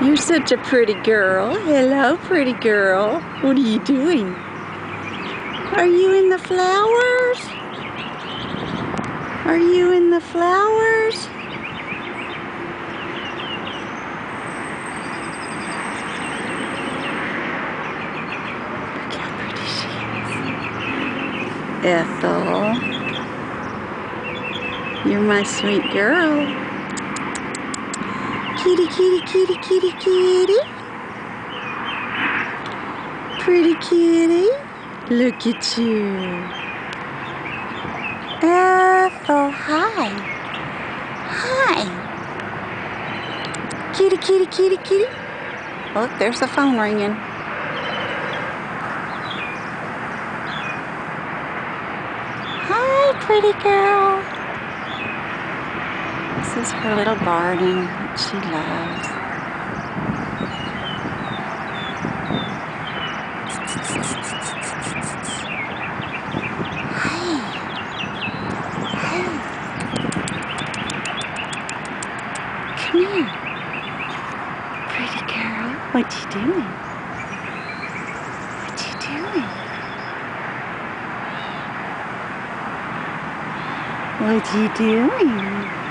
You're such a pretty girl. Hello, pretty girl. What are you doing? Are you in the flowers? Are you in the flowers? Look how pretty she is. Ethel, you're my sweet girl. Kitty, kitty, kitty, kitty, kitty. Pretty kitty. Look at you. Ethel, hi. Hi. Kitty, kitty, kitty, kitty. Look, there's the phone ringing. Hi, pretty girl. This is her little garden that she loves. Hi. Hi. Come here. Pretty girl. What you doing? What you doing? What you doing?